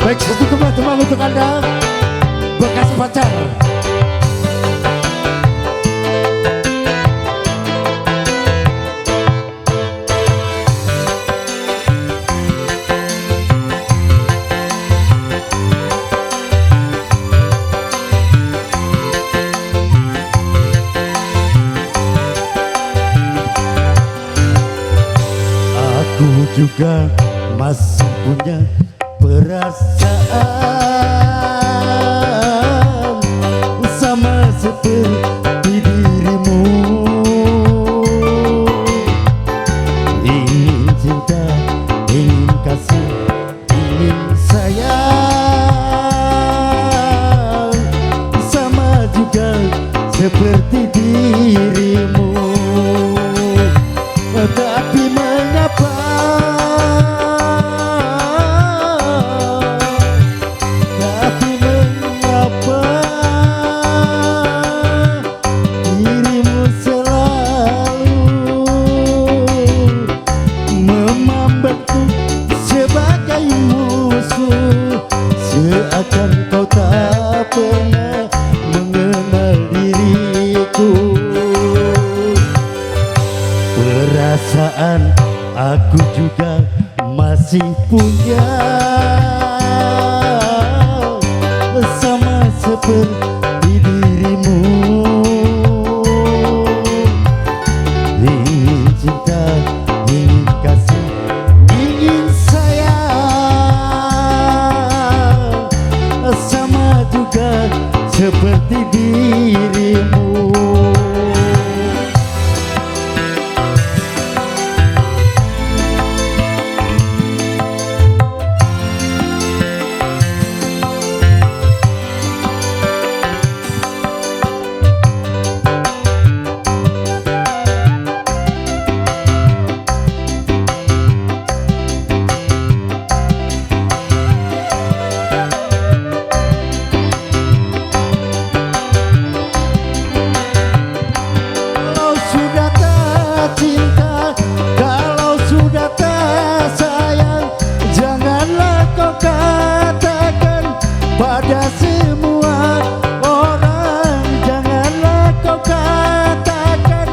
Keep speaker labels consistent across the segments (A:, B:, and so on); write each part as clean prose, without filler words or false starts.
A: Baik, satu teman-teman untuk Anda bekas pacar. Aku juga masih punya perasaan sama seperti dirimu. Ingin cinta, ingin kasih, ingin sayang sama juga seperti dirimu. Tapi mengapa dirimu selalu memandangku sebagai musuh, seakan kau tak pernah mengenal diriku. Perasaan aku juga masih punya sama seperti dirimu. Ingin cinta, ingin kasih, ingin sayang sama juga seperti dirimu. Pada semua orang, janganlah kau katakan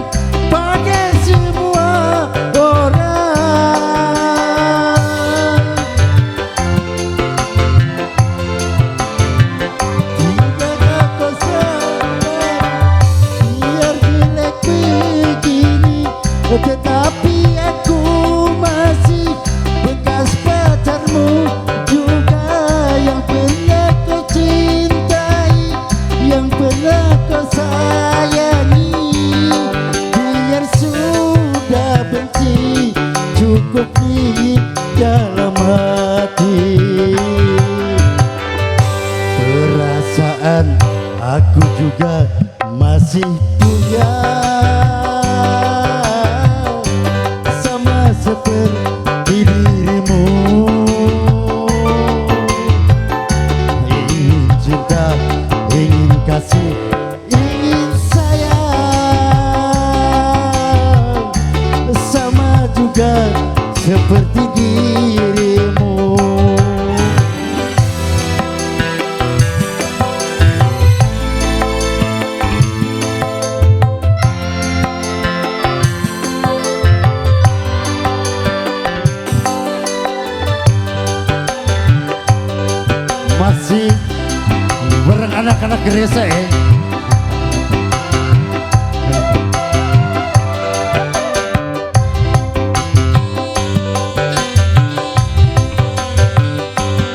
A: pada semua orang. Tidakkah kau sadar biar jelek begini, tetapi aku masih bekas pacarmu juga, yang pernah kau cintai, yang pernah kau sayangi. Biar sudah benci, cukup di dalam hati. Perasaan aku juga masih punya sama seperti dirimu. Ingin cinta, ingin kasih, ingin sayang sama juga seperti dirimu. Masih bareng anak-anak gereja ya.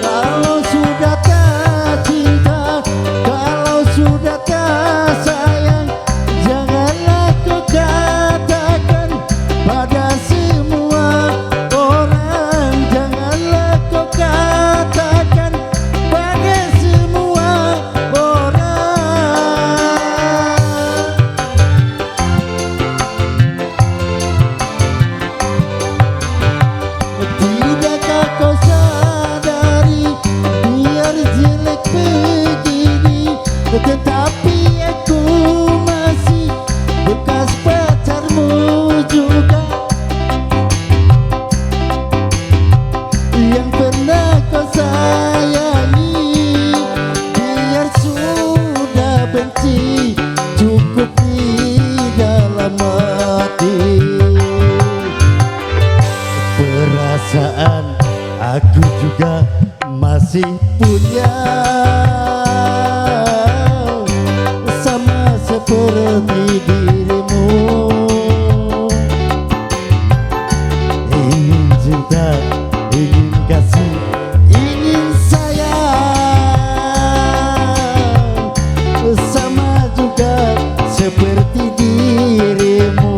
A: Kalau sudah tak cinta, kalau sudah tak sayang, janganlah kau katakan pada semua orang, janganlah kau katakan pada semua yang pernah kau sayang. perasaan aku juga masih punya, sama seperti dirimu. Ingin cinta, ingin kasih, ingin sayang, sama juga seperti dirimu.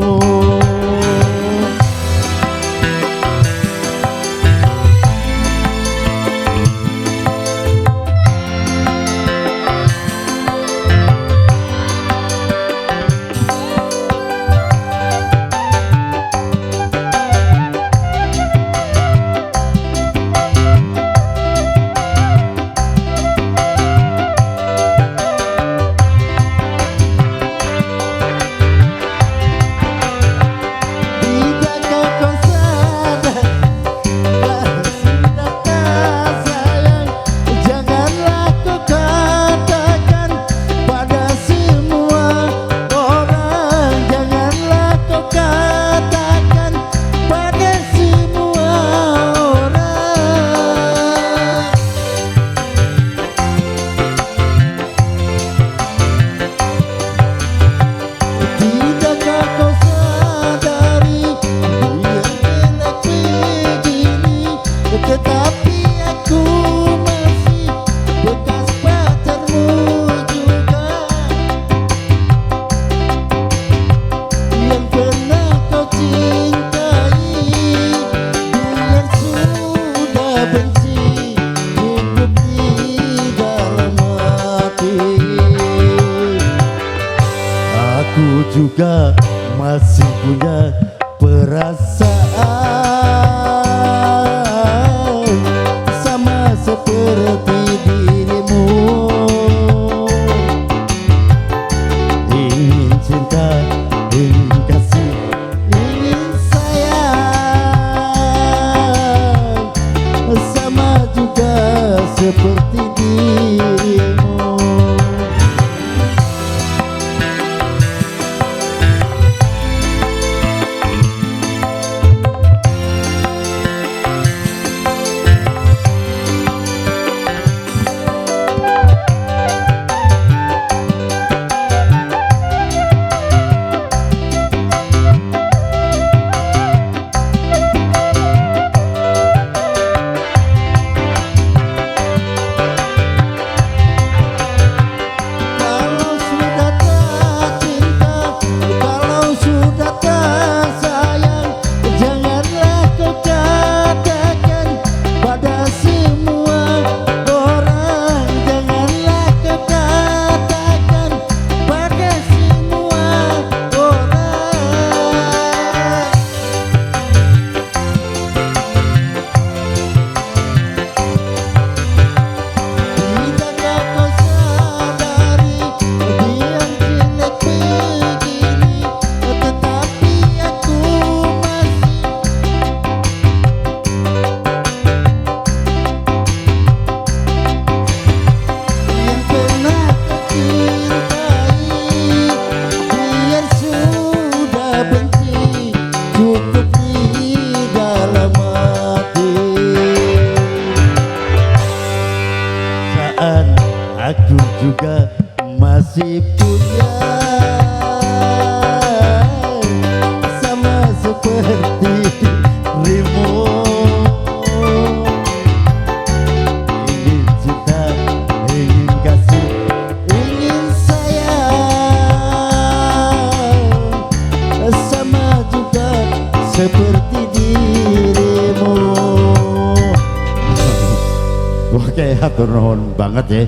A: Aku juga masih punya perasaan, sama seperti dirimu. Ingin cinta, ingin kasih, ingin sayang, sama juga seperti dirimu. Aku juga masih punya, sama seperti dirimu. Ingin cinta, ingin kasih, ingin sayang, sama juga seperti dirimu. Wah, kayak hatur nuhun banget ya.